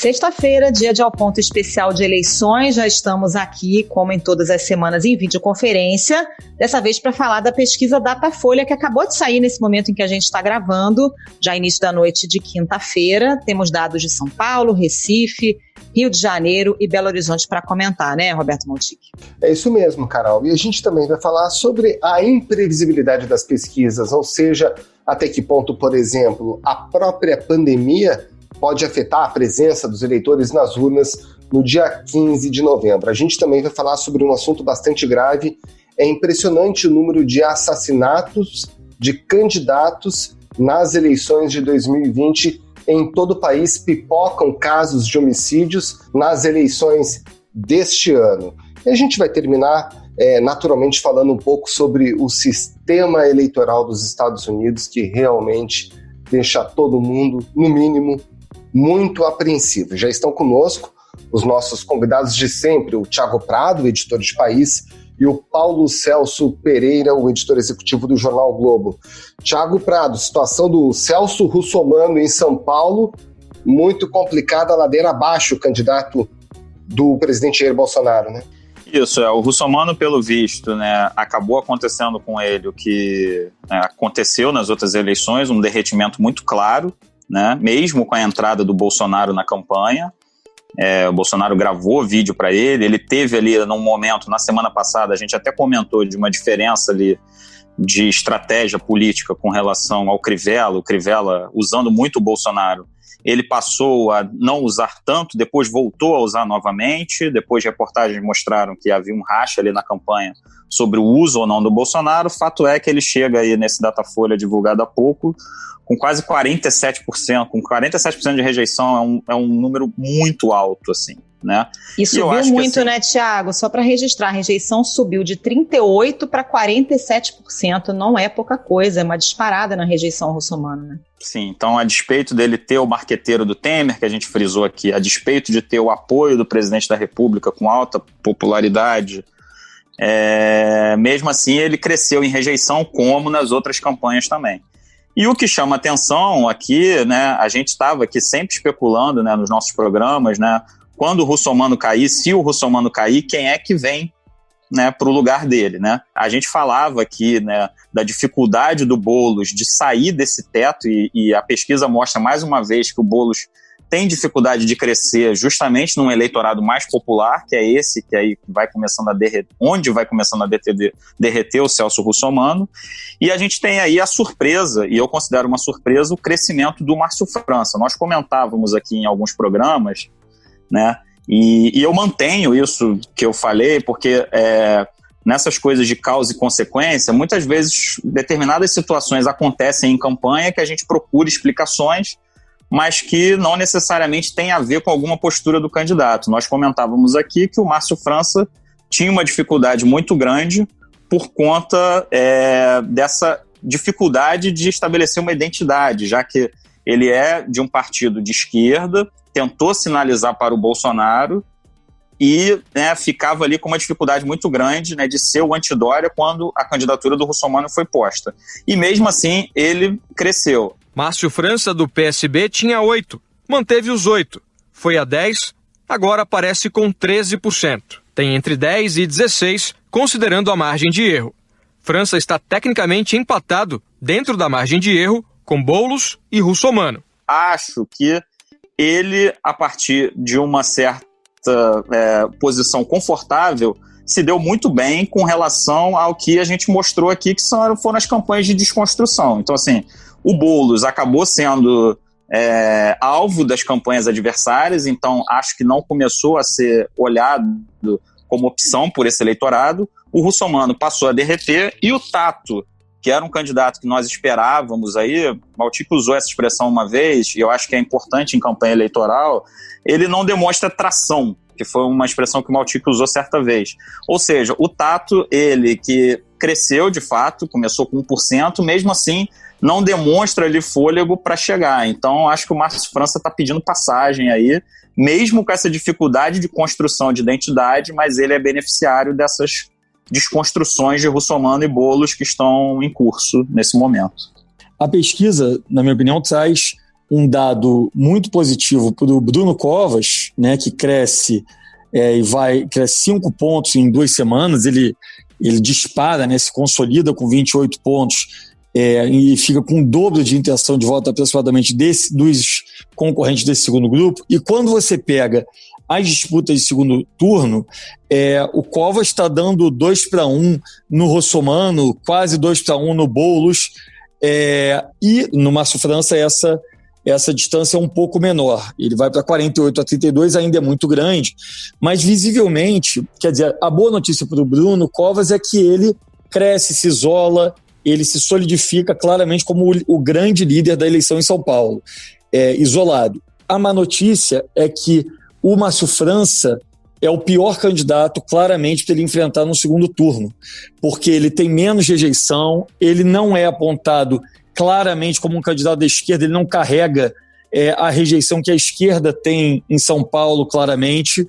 Sexta-feira, dia de Ao Ponto especial de eleições, já estamos aqui, como em todas as semanas, em videoconferência, dessa vez para falar da pesquisa Datafolha, que acabou de sair nesse momento em que a gente está gravando, já início da noite de quinta-feira. Temos dados de São Paulo, Recife, Rio de Janeiro e Belo Horizonte para comentar, né, Roberto Maltic? É isso mesmo, Carol. E a gente também vai falar sobre a imprevisibilidade das pesquisas, ou seja, até que ponto, por exemplo, a própria pandemia pode afetar a presença dos eleitores nas urnas no dia 15 de novembro. A gente também vai falar sobre um assunto bastante grave. É impressionante o número de assassinatos de candidatos nas eleições de 2020 em todo o país. Pipocam casos de homicídios nas eleições deste ano. E a gente vai terminar, naturalmente, falando um pouco sobre o sistema eleitoral dos Estados Unidos, que realmente deixa todo mundo, no mínimo, muito apreensivo. Já estão conosco os nossos convidados de sempre, o Thiago Prado, editor de País, e o Paulo Celso Pereira, o editor executivo do Jornal Globo. Thiago Prado, situação do Celso Russomano em São Paulo, muito complicada, ladeira abaixo, o candidato do presidente Jair Bolsonaro, né? Isso, o Russomano, pelo visto, né, acabou acontecendo com ele o que aconteceu nas outras eleições, um derretimento muito claro, né, mesmo com a entrada do Bolsonaro na campanha. O Bolsonaro gravou vídeo para ele teve ali num momento, na semana passada, a gente até comentou de uma diferença ali de estratégia política com relação ao Crivella, o Crivella usando muito o Bolsonaro, ele passou a não usar tanto, depois voltou a usar novamente, depois reportagens mostraram que havia um racha ali na campanha sobre o uso ou não do Bolsonaro. Fato é que ele chega aí nesse Datafolha divulgado há pouco, com quase 47%, com 47% de rejeição, é um número muito alto, assim, né? E subiu muito, né, Thiago? Só para registrar, a rejeição subiu de 38% para 47%, não é pouca coisa, é uma disparada na rejeição russomana, né? Sim, então a despeito dele ter o marqueteiro do Temer, que a gente frisou aqui, a despeito de ter o apoio do presidente da República com alta popularidade, mesmo assim ele cresceu em rejeição, como nas outras campanhas também. E o que chama atenção aqui, né, a gente estava aqui sempre especulando, né, nos nossos programas, né, quando o Russomano cair, se o Russomano cair, quem é que vem, né, para o lugar dele, né? A gente falava aqui, né, da dificuldade do Boulos de sair desse teto e a pesquisa mostra mais uma vez que o Boulos tem dificuldade de crescer justamente num eleitorado mais popular, que é esse que aí vai começando a derreter, onde vai começando a derreter o Celso Russomano. E a gente tem aí a surpresa, e eu considero uma surpresa, o crescimento do Márcio França. Nós comentávamos aqui em alguns programas, né? E eu mantenho isso que eu falei, porque nessas coisas de causa e consequência, muitas vezes determinadas situações acontecem em campanha que a gente procura explicações, mas que não necessariamente tem a ver com alguma postura do candidato. Nós comentávamos aqui que o Márcio França tinha uma dificuldade muito grande por conta dessa dificuldade de estabelecer uma identidade, já que ele é de um partido de esquerda, tentou sinalizar para o Bolsonaro e, né, ficava ali com uma dificuldade muito grande, né, de ser o antidória quando a candidatura do Russomano foi posta. E mesmo assim, ele cresceu. Márcio França, do PSB, tinha 8, manteve os 8. Foi a 10, agora aparece com 13%. Tem entre 10 e 16, considerando a margem de erro. França está tecnicamente empatado dentro da margem de erro com Boulos e Russomano. Acho que ele, a partir de uma certa posição confortável, se deu muito bem com relação ao que a gente mostrou aqui, que foram as campanhas de desconstrução. Então, assim, o Boulos acabou sendo alvo das campanhas adversárias, então acho que não começou a ser olhado como opção por esse eleitorado. O Russomano passou a derreter e o Tato, que era um candidato que nós esperávamos aí, Maltic usou essa expressão uma vez, e eu acho que é importante em campanha eleitoral, ele não demonstra tração, que foi uma expressão que o Maltic usou certa vez. Ou seja, o Tato, ele que cresceu de fato, começou com 1%, mesmo assim não demonstra ali fôlego para chegar. Então acho que o Márcio França está pedindo passagem aí, mesmo com essa dificuldade de construção de identidade, mas ele é beneficiário dessas desconstruções de Russomano e Boulos que estão em curso nesse momento. A pesquisa, na minha opinião, traz um dado muito positivo para o Bruno Covas, né, que cresce cresce 5 pontos em 2 semanas, ele dispara, né, se consolida com 28 pontos e fica com o dobro de intenção de voto aproximadamente dos concorrentes desse segundo grupo. E quando você pega as disputas de segundo turno, o Covas está dando 2-1 no Russomano, quase 2-1 no Boulos, e no Márcio França essa distância é um pouco menor. Ele vai para 48-32, ainda é muito grande, mas visivelmente, quer dizer, a boa notícia para o Bruno Covas é que ele cresce, se isola, ele se solidifica claramente como o grande líder da eleição em São Paulo, isolado. A má notícia é que o Márcio França é o pior candidato, claramente, para ele enfrentar no segundo turno, porque ele tem menos rejeição, ele não é apontado claramente como um candidato da esquerda, ele não carrega a rejeição que a esquerda tem em São Paulo, claramente.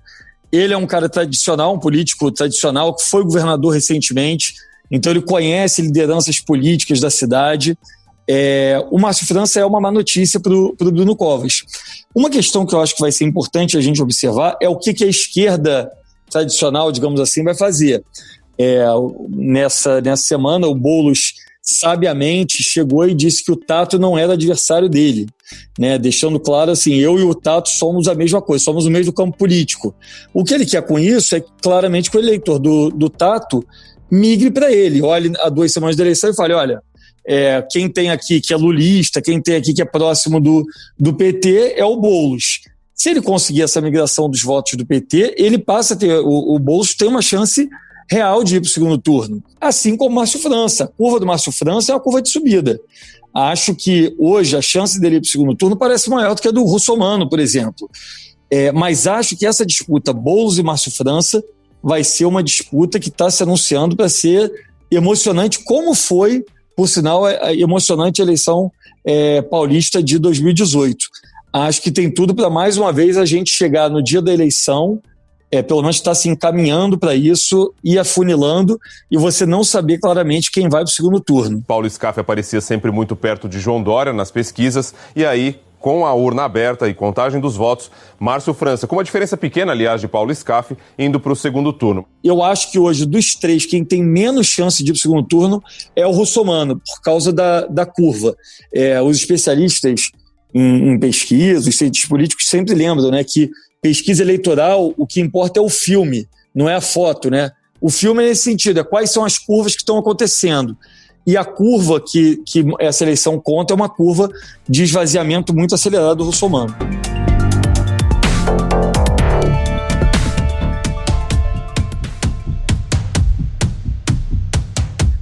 Ele é um cara tradicional, um político tradicional, que foi governador recentemente, então ele conhece lideranças políticas da cidade. O Márcio França é uma má notícia para o Bruno Covas. Uma questão que eu acho que vai ser importante a gente observar é o que a esquerda tradicional, digamos assim, vai fazer. Nessa semana, o Boulos sabiamente chegou e disse que o Tato não era adversário dele, né? Deixando claro assim, eu e o Tato somos a mesma coisa, somos o mesmo campo político. O que ele quer com isso é claramente que o eleitor do Tato migre para ele, olhe há 2 semanas da eleição e fale, olha, quem tem aqui que é lulista, quem tem aqui que é próximo do PT é o Boulos. Se ele conseguir essa migração dos votos do PT, ele passa a ter, o Boulos tem uma chance real de ir para o segundo turno, assim como o Márcio França. A curva do Márcio França é uma curva de subida. Acho que hoje a chance dele ir para o segundo turno parece maior do que a do Russomano, por exemplo. Mas acho que essa disputa Boulos e Márcio França vai ser uma disputa que está se anunciando para ser emocionante, como foi, por sinal, a emocionante eleição paulista de 2018. Acho que tem tudo para, mais uma vez, a gente chegar no dia da eleição, pelo menos está se encaminhando para isso e afunilando, e você não saber claramente quem vai para o segundo turno. Paulo Scaff aparecia sempre muito perto de João Dória nas pesquisas, e aí, com a urna aberta e contagem dos votos, Márcio França, com uma diferença pequena, aliás, de Paulo Scaff, indo para o segundo turno. Eu acho que hoje, dos 3, quem tem menos chance de ir para o segundo turno é o Russomano, por causa da curva. Os especialistas em pesquisa, os cientistas políticos sempre lembram, né, que pesquisa eleitoral, o que importa é o filme, não é a foto, né? O filme é nesse sentido, quais são as curvas que estão acontecendo. E a curva que essa eleição conta é uma curva de esvaziamento muito acelerado do Russomano.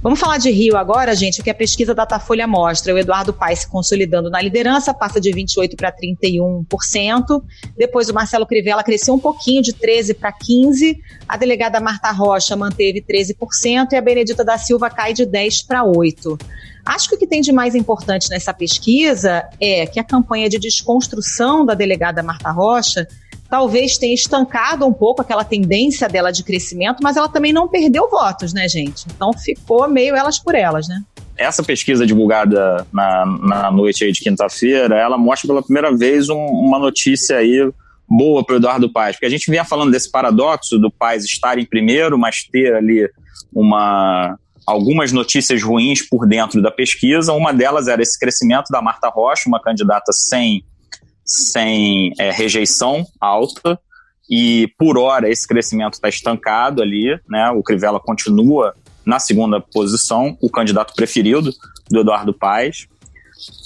Vamos falar de Rio agora, gente, o que a pesquisa Datafolha mostra. O Eduardo Paes se consolidando na liderança, passa de 28% para 31%. Depois o Marcelo Crivella cresceu um pouquinho, de 13% para 15%. A delegada Marta Rocha manteve 13% e a Benedita da Silva cai de 10% para 8%. Acho que o que tem de mais importante nessa pesquisa é que a campanha de desconstrução da delegada Marta Rocha talvez tenha estancado um pouco aquela tendência dela de crescimento, mas ela também não perdeu votos, né, gente? Então ficou meio elas por elas, né? Essa pesquisa divulgada na noite aí de quinta-feira, ela mostra pela primeira vez uma notícia aí boa para o Eduardo Paes, porque a gente vinha falando desse paradoxo do Paes estar em primeiro, mas ter ali algumas notícias ruins por dentro da pesquisa. Uma delas era esse crescimento da Marta Rocha, uma candidata sem rejeição alta, e por hora esse crescimento está estancado ali, né? O Crivella continua na segunda posição, o candidato preferido do Eduardo Paes.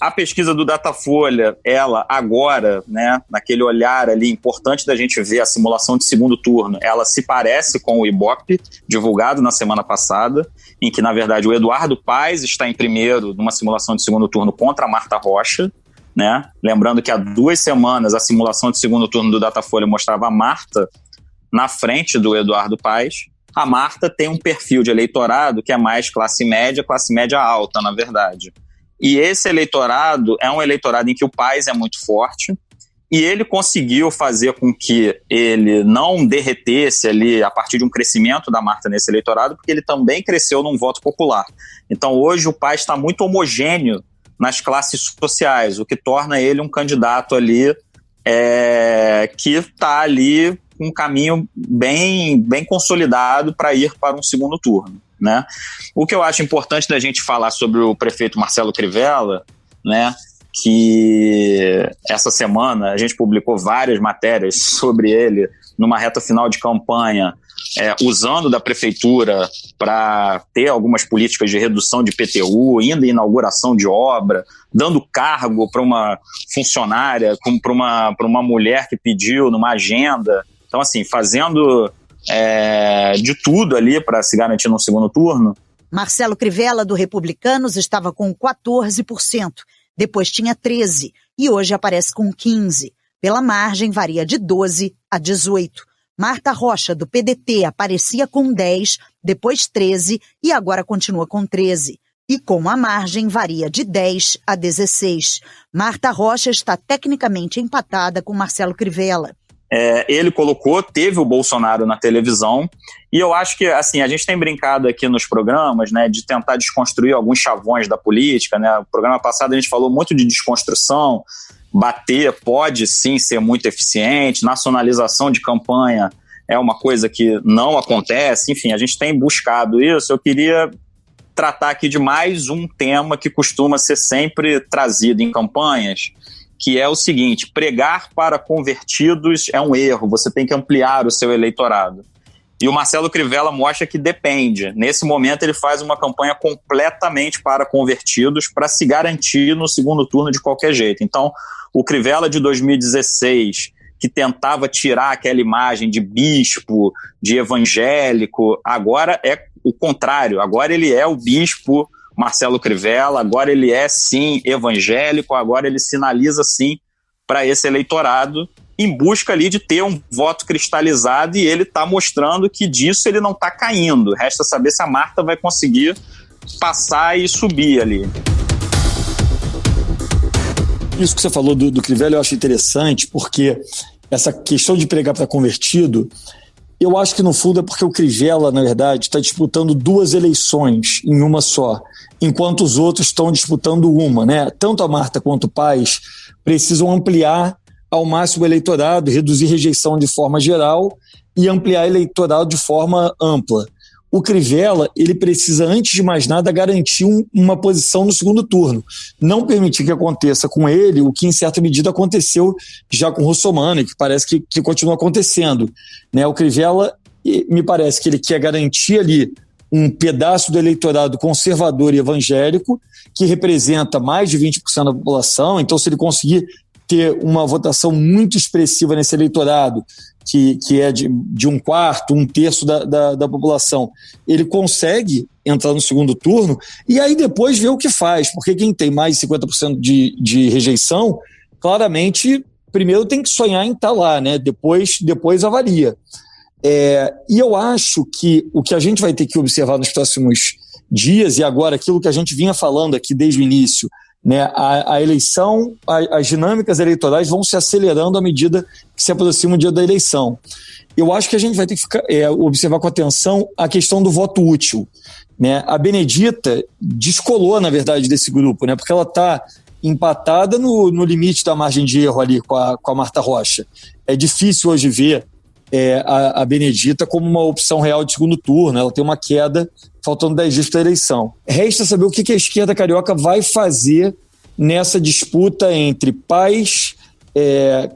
A pesquisa do Datafolha, ela agora, né, naquele olhar ali importante da gente ver a simulação de segundo turno, ela se parece com o Ibope, divulgado na semana passada, em que, na verdade, o Eduardo Paes está em primeiro numa simulação de segundo turno contra a Marta Rocha, né? Lembrando que há 2 semanas a simulação de segundo turno do Datafolha mostrava a Marta na frente do Eduardo Paes. A Marta tem um perfil de eleitorado que é mais classe média alta, na verdade. E esse eleitorado é um eleitorado em que o Paes é muito forte, e ele conseguiu fazer com que ele não derretesse ali a partir de um crescimento da Marta nesse eleitorado, porque ele também cresceu num voto popular. Então hoje o Paes está muito homogêneo nas classes sociais, o que torna ele um candidato ali que está ali com um caminho bem consolidado para ir para um segundo turno, né? O que eu acho importante da gente falar sobre o prefeito Marcelo Crivella, né, que essa semana a gente publicou várias matérias sobre ele numa reta final de campanha, usando da prefeitura para ter algumas políticas de redução de IPTU, indo em inauguração de obra, dando cargo para uma funcionária, para uma mulher que pediu numa agenda. Então, assim, fazendo de tudo ali para se garantir no segundo turno. Marcelo Crivella, do Republicanos, estava com 14%, depois tinha 13% e hoje aparece com 15%. Pela margem, varia de 12% a 18%. Marta Rocha, do PDT, aparecia com 10%, depois 13% e agora continua com 13%. E com a margem, varia de 10% a 16%. Marta Rocha está tecnicamente empatada com Marcelo Crivella. Ele teve o Bolsonaro na televisão, e eu acho que, assim, a gente tem brincado aqui nos programas, né, de tentar desconstruir alguns chavões da política, né? No programa passado a gente falou muito de desconstrução, bater pode sim ser muito eficiente, nacionalização de campanha é uma coisa que não acontece, enfim, a gente tem buscado isso. Eu queria tratar aqui de mais um tema que costuma ser sempre trazido em campanhas, que é o seguinte: pregar para convertidos é um erro, você tem que ampliar o seu eleitorado. E o Marcelo Crivella mostra que depende. Nesse momento ele faz uma campanha completamente para convertidos para se garantir no segundo turno de qualquer jeito. Então, o Crivella de 2016, que tentava tirar aquela imagem de bispo, de evangélico, agora é o contrário. Agora ele é o bispo Marcelo Crivella, agora ele é sim evangélico, agora ele sinaliza sim para esse eleitorado em busca ali de ter um voto cristalizado, e ele está mostrando que disso ele não está caindo. Resta saber se a Marta vai conseguir passar e subir ali. Isso que você falou do Crivella eu acho interessante, porque essa questão de pregar para convertido, eu acho que no fundo é porque o Crivella, na verdade, está disputando duas eleições em uma só, enquanto os outros estão disputando uma, né? Tanto a Marta quanto o Paes precisam ampliar ao máximo o eleitorado, reduzir rejeição de forma geral e ampliar eleitorado de forma ampla. O Crivella, ele precisa, antes de mais nada, garantir uma posição no segundo turno. Não permitir que aconteça com ele o que, em certa medida, aconteceu já com o Russomano, e que parece que continua acontecendo, né? O Crivella, me parece que ele quer garantir ali um pedaço do eleitorado conservador e evangélico, que representa mais de 20% da população. Então, se ele conseguir ter uma votação muito expressiva nesse eleitorado, que é de um quarto, um terço da população, ele consegue entrar no segundo turno e aí depois ver o que faz, porque quem tem mais de 50% de rejeição, claramente, primeiro tem que sonhar em estar lá, né? Depois avalia. E eu acho que o que a gente vai ter que observar nos próximos dias, e agora aquilo que a gente vinha falando aqui desde o início, né, a eleição, as dinâmicas eleitorais vão se acelerando à medida que se aproxima o dia da eleição. Eu acho que a gente vai ter que observar com atenção a questão do voto útil, né? A Benedita descolou, na verdade, desse grupo, né, porque ela está empatada no limite da margem de erro ali com a Marta Rocha. É difícil hoje ver a Benedita como uma opção real de segundo turno. Ela tem uma queda faltando 10 dias para a eleição. Resta saber o que a esquerda carioca vai fazer nessa disputa entre Paes,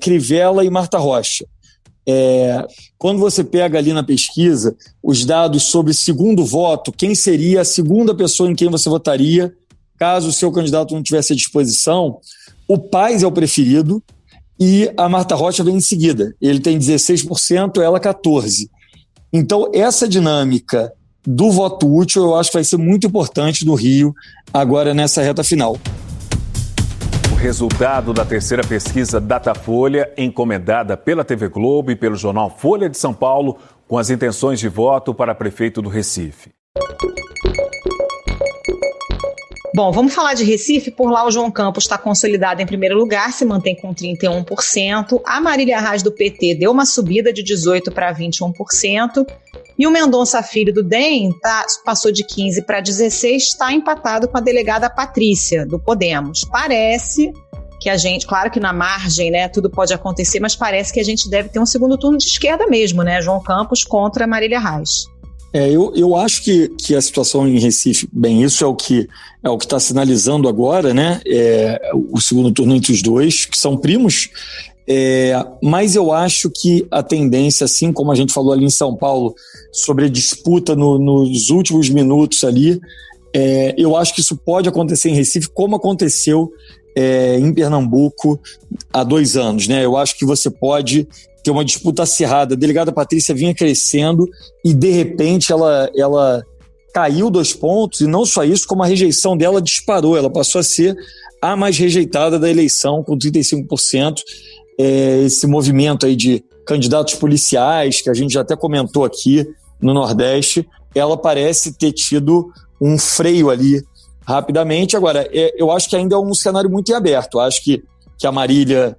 Crivella e Marta Rocha. Quando você pega ali na pesquisa os dados sobre segundo voto, quem seria a segunda pessoa em quem você votaria caso o seu candidato não tivesse à disposição, o Paes é o preferido e a Marta Rocha vem em seguida. Ele tem 16%, ela 14%. Então, essa dinâmica do voto útil eu acho que vai ser muito importante no Rio, agora nessa reta final. O resultado da terceira pesquisa Datafolha, encomendada pela TV Globo e pelo jornal Folha de São Paulo, com as intenções de voto para prefeito do Recife. Bom, vamos falar de Recife. Por lá o João Campos está consolidado em primeiro lugar, se mantém com 31%. A Marília Reis do PT deu uma subida de 18% para 21%. E o Mendonça Filho do DEM passou de 15 para 16, está empatado com a delegada Patrícia, do Podemos. Parece que a gente, claro que na margem, né, tudo pode acontecer, mas parece que a gente deve ter um segundo turno de esquerda mesmo, né? João Campos contra Marília Reis. Eu acho que a situação em Recife, bem, isso é o que está sinalizando agora, né? O segundo turno entre os dois, que são primos. Mas eu acho que a tendência, assim como a gente falou ali em São Paulo, sobre a disputa nos últimos minutos ali, eu acho que isso pode acontecer em Recife, como aconteceu em Pernambuco há 2 anos, né? Eu acho que você pode ter uma disputa acirrada. A delegada Patrícia vinha crescendo e, de repente, ela caiu 2 pontos, e não só isso, como a rejeição dela disparou. Ela passou a ser a mais rejeitada da eleição, com 35%. Esse movimento aí de candidatos policiais, que a gente já até comentou aqui no Nordeste, ela parece ter tido um freio ali rapidamente. Agora, eu acho que ainda é um cenário muito em aberto. Eu acho que a Marília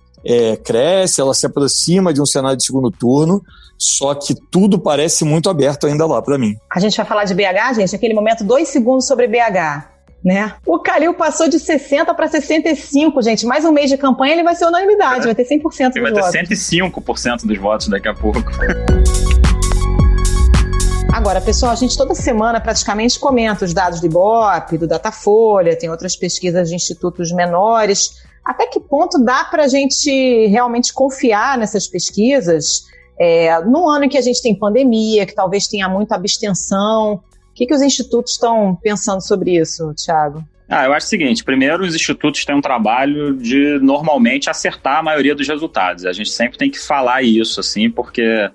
cresce, ela se aproxima de um cenário de segundo turno, só que tudo parece muito aberto ainda lá para mim. A gente vai falar de BH, gente, aquele momento, 2 segundos sobre BH, né? O Calil passou de 60 para 65, gente. Mais um mês de campanha, ele vai ser unanimidade, vai ter 100% dos votos. Ele vai ter 105% dos votos daqui a pouco. Agora, pessoal, a gente toda semana praticamente comenta os dados do Ibope, do Datafolha, tem outras pesquisas de institutos menores. Até que ponto dá para a gente realmente confiar nessas pesquisas? Num ano em que a gente tem pandemia, que talvez tenha muita abstenção, o que os institutos estão pensando sobre isso, Thiago? Eu acho o seguinte, primeiro os institutos têm um trabalho de normalmente acertar a maioria dos resultados. A gente sempre tem que falar isso, assim, porque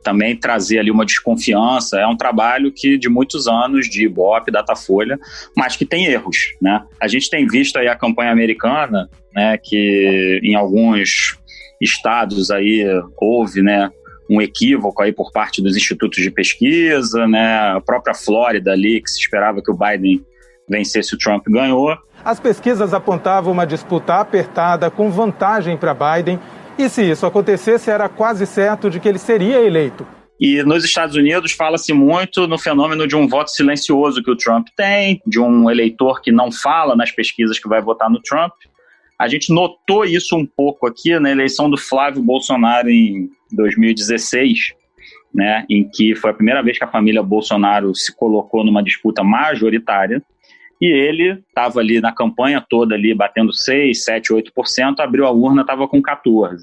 também trazer ali uma desconfiança é um trabalho que de muitos anos de Ibope, Datafolha, mas que tem erros, né? A gente tem visto aí a campanha americana, né, que em alguns estados aí houve, né, um equívoco aí por parte dos institutos de pesquisa, né? A própria Flórida ali, que se esperava que o Biden vencesse, o Trump ganhou. As pesquisas apontavam uma disputa apertada com vantagem para Biden. E se isso acontecesse, era quase certo de que ele seria eleito. E nos Estados Unidos fala-se muito no fenômeno de um voto silencioso que o Trump tem, de um eleitor que não fala nas pesquisas que vai votar no Trump. A gente notou isso um pouco aqui na eleição do Flávio Bolsonaro em 2016, né, em que foi a primeira vez que a família Bolsonaro se colocou numa disputa majoritária. E ele estava ali na campanha toda, ali batendo 6, 7, 8%, abriu a urna, estava com 14%.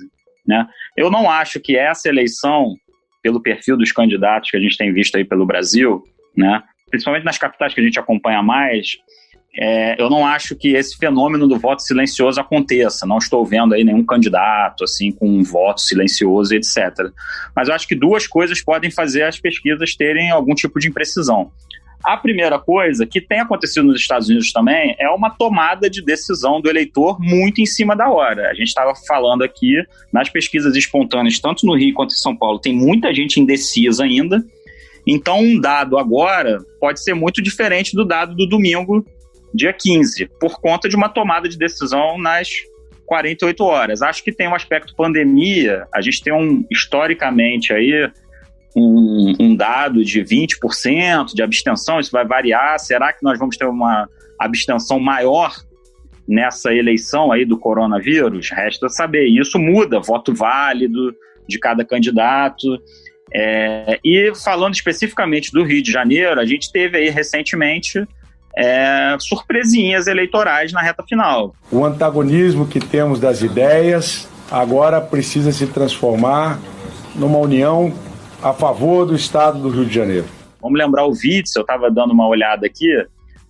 Né? Eu não acho que essa eleição, pelo perfil dos candidatos que a gente tem visto aí pelo Brasil, né, principalmente nas capitais que a gente acompanha mais, eu não acho que esse fenômeno do voto silencioso aconteça. Não estou vendo aí nenhum candidato assim, com um voto silencioso, etc. Mas eu acho que 2 coisas podem fazer as pesquisas terem algum tipo de imprecisão. A primeira coisa, que tem acontecido nos Estados Unidos também, é uma tomada de decisão do eleitor muito em cima da hora. A gente estava falando aqui, nas pesquisas espontâneas, tanto no Rio quanto em São Paulo, tem muita gente indecisa ainda. Então, um dado agora pode ser muito diferente do dado do domingo, dia 15, por conta de uma tomada de decisão nas 48 horas. Acho que tem um aspecto pandemia, a gente tem historicamente aí, um dado de 20% de abstenção, isso vai variar. Será que nós vamos ter uma abstenção maior nessa eleição aí do coronavírus? Resta saber. Isso muda, voto válido de cada candidato. E falando especificamente do Rio de Janeiro, a gente teve aí recentemente surpresinhas eleitorais na reta final. O antagonismo que temos das ideias agora precisa se transformar numa união a favor do estado do Rio de Janeiro. Vamos lembrar o Witzel, eu estava dando uma olhada aqui,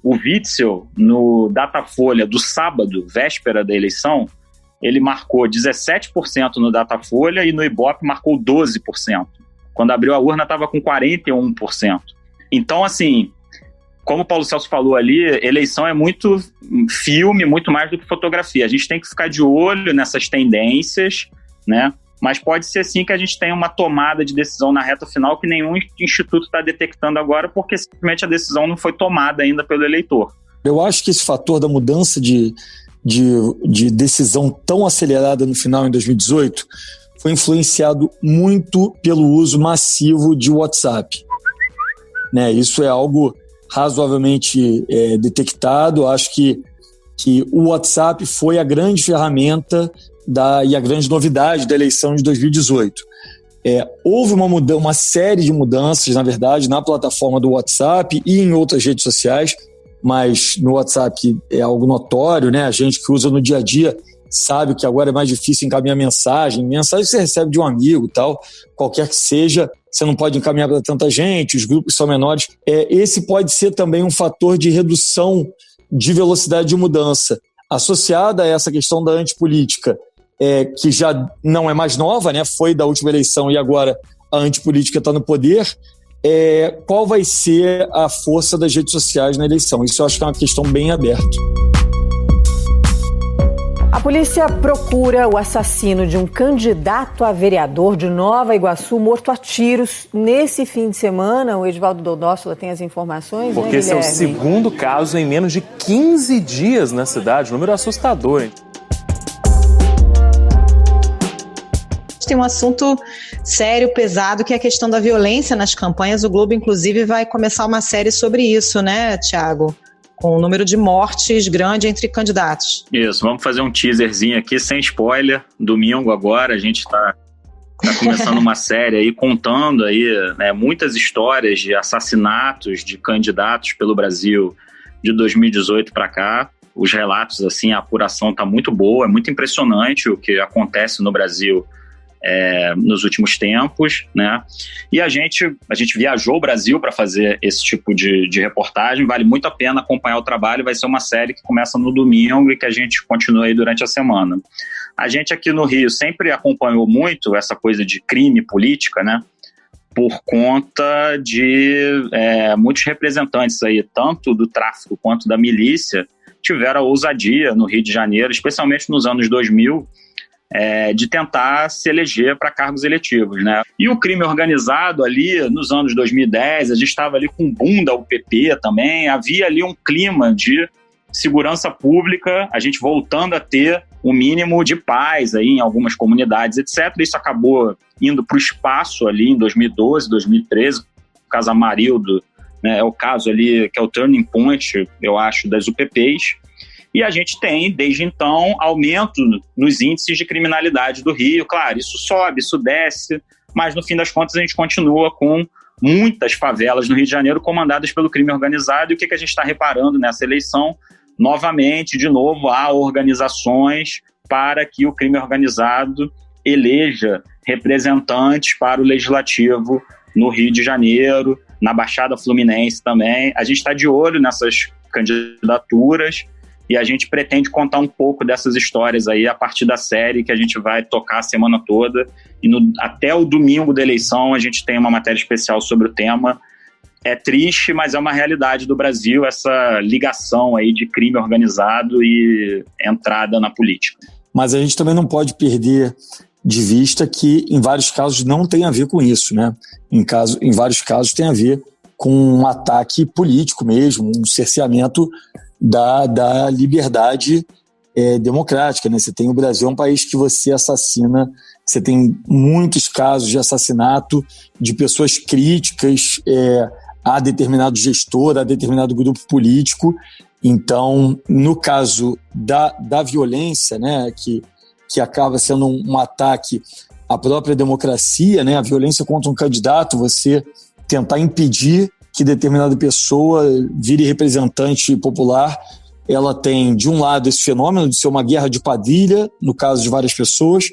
o Witzel, no Datafolha do sábado, véspera da eleição, ele marcou 17% no Datafolha e no Ibope marcou 12%. Quando abriu a urna estava com 41%. Então, assim, como o Paulo Celso falou ali, eleição é muito filme, muito mais do que fotografia. A gente tem que ficar de olho nessas tendências, né? Mas pode ser sim que a gente tenha uma tomada de decisão na reta final que nenhum instituto está detectando agora, porque simplesmente a decisão não foi tomada ainda pelo eleitor. Eu acho que esse fator da mudança de decisão tão acelerada no final, em 2018, foi influenciado muito pelo uso massivo de WhatsApp. Né? Isso é algo razoavelmente detectado. Acho que o WhatsApp foi a grande ferramenta e a grande novidade da eleição de 2018. Houve uma série de mudanças, na verdade, na plataforma do WhatsApp e em outras redes sociais, mas no WhatsApp é algo notório, né? A gente que usa no dia a dia sabe que agora é mais difícil encaminhar mensagem você recebe de um amigo e tal, qualquer que seja, você não pode encaminhar para tanta gente, os grupos são menores. Esse pode ser também um fator de redução de velocidade de mudança, associada a essa questão da antipolítica, que já não é mais nova, né? Foi da última eleição e agora a antipolítica está no poder. Qual vai ser a força das redes sociais na eleição? Isso eu acho que é uma questão bem aberta. A polícia procura o assassino de um candidato a vereador de Nova Iguaçu morto a tiros nesse fim de semana. O Edivaldo Dodósola tem as informações, porque né, esse é o segundo caso em menos de 15 dias na cidade. Número assustador, hein? Tem um assunto sério, pesado, que é a questão da violência nas campanhas. O Globo, inclusive, vai começar uma série sobre isso, né, Thiago? Com um número de mortes grande entre candidatos. Isso, vamos fazer um teaserzinho aqui, sem spoiler. Domingo agora, a gente está começando uma série aí, contando aí, né, muitas histórias de assassinatos de candidatos pelo Brasil de 2018 para cá. Os relatos, assim, a apuração está muito boa, é muito impressionante o que acontece no Brasil nos últimos tempos, né? E a gente viajou o Brasil para fazer esse tipo de reportagem. Vale muito a pena acompanhar o trabalho. Vai ser uma série que começa no domingo e que a gente continua aí durante a semana. A gente aqui no Rio sempre acompanhou muito essa coisa de crime política, né? Por conta de muitos representantes aí, tanto do tráfico quanto da milícia, tiveram a ousadia no Rio de Janeiro, especialmente nos anos 2000, de tentar se eleger para cargos eletivos, né? E o crime organizado ali, nos anos 2010, a gente estava ali com o boom da UPP também, havia ali um clima de segurança pública, a gente voltando a ter um mínimo de paz aí em algumas comunidades, etc. Isso acabou indo para o espaço ali em 2012, 2013, o caso Amarildo, né, é o caso ali que é o turning point, eu acho, das UPPs. E a gente tem, desde então, aumento nos índices de criminalidade do Rio. Claro, isso sobe, isso desce, mas no fim das contas a gente continua com muitas favelas no Rio de Janeiro comandadas pelo crime organizado. E o que a gente está reparando nessa eleição? Novamente, de novo, há organizações para que o crime organizado eleja representantes para o Legislativo no Rio de Janeiro, na Baixada Fluminense também. A gente está de olho nessas candidaturas. E a gente pretende contar um pouco dessas histórias aí a partir da série que a gente vai tocar a semana toda. E até o domingo da eleição a gente tem uma matéria especial sobre o tema. É triste, mas é uma realidade do Brasil, essa ligação aí de crime organizado e entrada na política. Mas a gente também não pode perder de vista que em vários casos não tem a ver com isso, né? Em vários casos tem a ver com um ataque político mesmo, um cerceamento da liberdade democrática, né? Você tem o Brasil, é um país que você assassina, você tem muitos casos de assassinato de pessoas críticas a determinado gestor, a determinado grupo político. Então, no caso da violência, né, que acaba sendo um ataque à própria democracia, né, a violência contra um candidato, você tentar impedir que determinada pessoa vire representante popular, ela tem, de um lado, esse fenômeno de ser uma guerra de quadrilha, no caso de várias pessoas,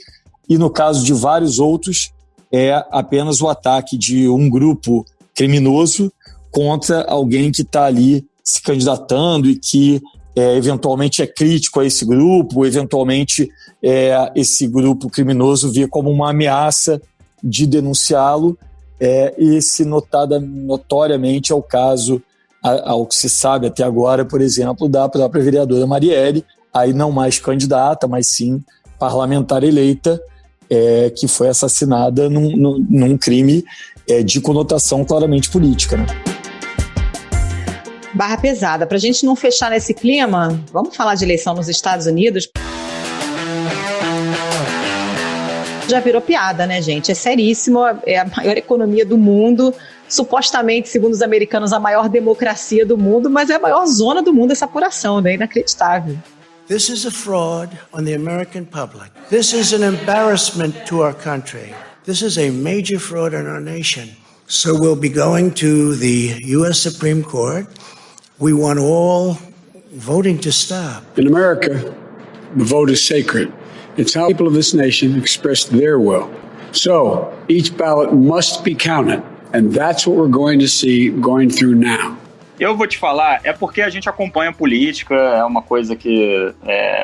e no caso de vários outros, é apenas o ataque de um grupo criminoso contra alguém que está ali se candidatando e que eventualmente é crítico a esse grupo, eventualmente esse grupo criminoso vê como uma ameaça de denunciá-lo. Esse notoriamente é o caso, ao que se sabe até agora, por exemplo, da própria vereadora Marielle, aí não mais candidata, mas sim parlamentar eleita, que foi assassinada num crime de conotação claramente política, né? Barra pesada. Para a gente não fechar nesse clima, vamos falar de eleição nos Estados Unidos? Já virou piada, né, gente? É seríssimo, é a maior economia do mundo, supostamente, segundo os americanos, a maior democracia do mundo, mas é a maior zona do mundo essa apuração, né? Inacreditável. This is a fraud on the American public. This is an embarrassment to our country. This is a major fraud on our nation. So we'll be going to the U.S. Supreme Court. We want all voting to stop. In America, the vote is sacred. It's how people of this nation express their will. So each ballot must be counted. And that's what we're going to see going through now. Eu vou te falar, é porque a gente acompanha política, é uma coisa que...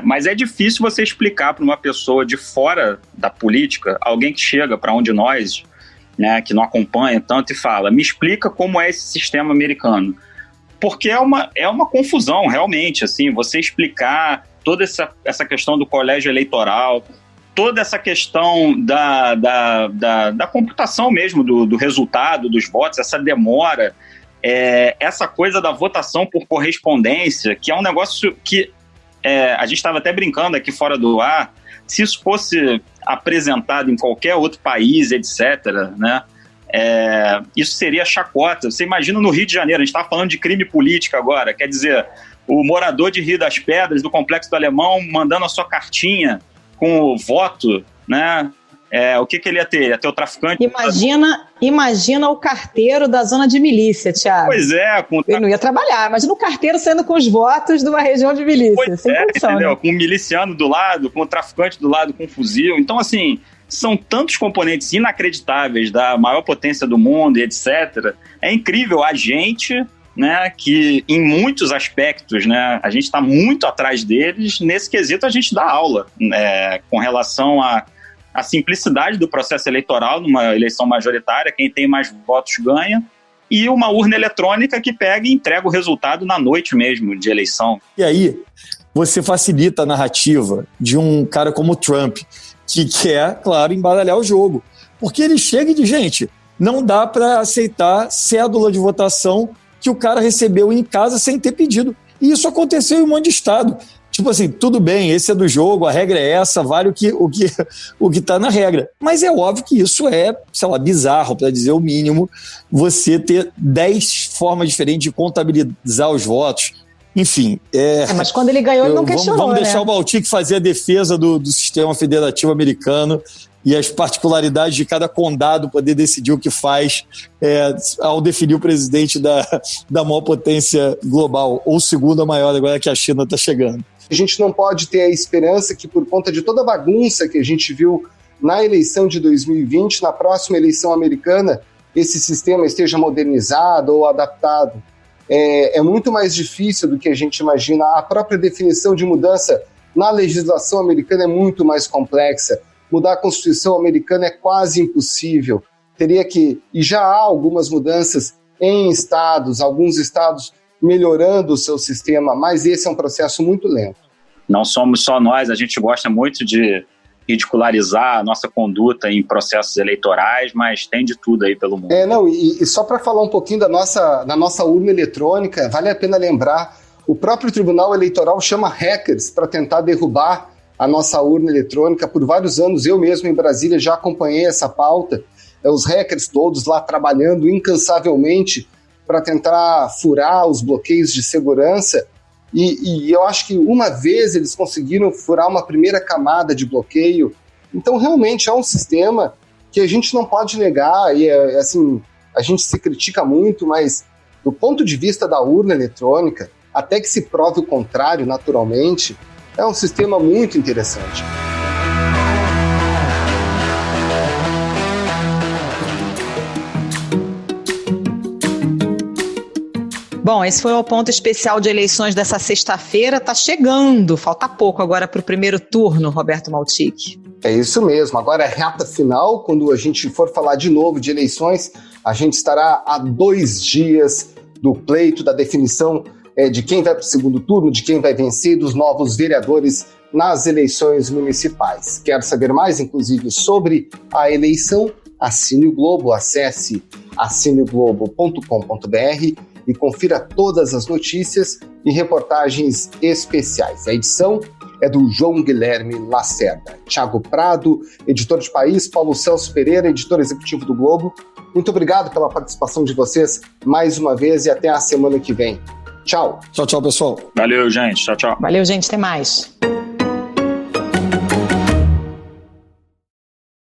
mas é difícil você explicar para uma pessoa de fora da política, alguém que chega para um de nós, né, que não acompanha tanto e fala, me explica como é esse sistema americano. Porque é uma confusão, realmente, assim, você explicar toda essa questão do colégio eleitoral, toda essa questão da computação mesmo, do resultado dos votos, essa demora... essa coisa da votação por correspondência, que é um negócio que a gente estava até brincando aqui fora do ar, se isso fosse apresentado em qualquer outro país, etc., né, isso seria chacota. Você imagina no Rio de Janeiro, a gente estava falando de crime político agora, quer dizer, o morador de Rio das Pedras, do Complexo do Alemão, mandando a sua cartinha com o voto, né? O que ele ia ter? Ia ter o traficante... Imagina o carteiro da zona de milícia, Thiago. Pois é. Ele não ia trabalhar. Imagina o carteiro saindo com os votos de uma região de milícia. Pois sem condição, entendeu? Né? Com o miliciano do lado, com o traficante do lado, com um fuzil. Então, assim, são tantos componentes inacreditáveis da maior potência do mundo e etc. É incrível a gente... né, que em muitos aspectos, né, a gente está muito atrás deles. Nesse quesito a gente dá aula, com relação à simplicidade do processo eleitoral numa eleição majoritária, quem tem mais votos ganha, e uma urna eletrônica que pega e entrega o resultado na noite mesmo de eleição. E aí você facilita a narrativa de um cara como o Trump, que quer, claro, embaralhar o jogo, porque ele chega e diz, gente, não dá para aceitar cédula de votação que o cara recebeu em casa sem ter pedido. E isso aconteceu em um monte de estado. Tipo assim, tudo bem, esse é do jogo, a regra é essa, vale o que tá na regra. Mas é óbvio que isso é, sei lá, bizarro, para dizer o mínimo, você ter 10 formas diferentes de contabilizar os votos. Enfim. Mas quando ele ganhou, ele não questionou, Vamos deixar né? o Baltic fazer a defesa do sistema federativo americano e as particularidades de cada condado poder decidir o que faz ao definir o presidente da maior potência global, ou segunda maior, agora que a China está chegando. A gente não pode ter a esperança que, por conta de toda a bagunça que a gente viu na eleição de 2020, na próxima eleição americana, esse sistema esteja modernizado ou adaptado. É muito mais difícil do que a gente imagina. A própria definição de mudança na legislação americana é muito mais complexa. Mudar a Constituição americana é quase impossível. E já há algumas mudanças em estados, alguns estados melhorando o seu sistema, mas esse é um processo muito lento. Não somos só nós, a gente gosta muito de ridicularizar a nossa conduta em processos eleitorais, mas tem de tudo aí pelo mundo. E só para falar um pouquinho da nossa urna eletrônica, vale a pena lembrar, o próprio Tribunal Eleitoral chama hackers para tentar derrubar a nossa urna eletrônica. Por vários anos, eu mesmo em Brasília já acompanhei essa pauta, os hackers todos lá trabalhando incansavelmente para tentar furar os bloqueios de segurança, e eu acho que uma vez eles conseguiram furar uma primeira camada de bloqueio. Então realmente é um sistema que a gente não pode negar, e assim, a gente se critica muito, mas do ponto de vista da urna eletrônica, até que se prove o contrário naturalmente, é um sistema muito interessante. Bom, esse foi o ponto especial de eleições dessa sexta-feira. Tá chegando, falta pouco agora para o primeiro turno, Roberto Maltic. É isso mesmo, agora é reta final. Quando a gente for falar de novo de eleições, a gente estará a 2 dias do pleito, da definição de quem vai para o segundo turno, de quem vai vencer, dos novos vereadores nas eleições municipais. Quer saber mais, inclusive, sobre a eleição? Assine o Globo, acesse assineglobo.com.br e confira todas as notícias e reportagens especiais. A edição é do João Guilherme Lacerda. Thiago Prado, editor de País, Paulo Celso Pereira, editor executivo do Globo. Muito obrigado pela participação de vocês mais uma vez e até a semana que vem. Tchau. Tchau, pessoal. Valeu, gente. Tchau, tchau. Valeu, gente. Até mais.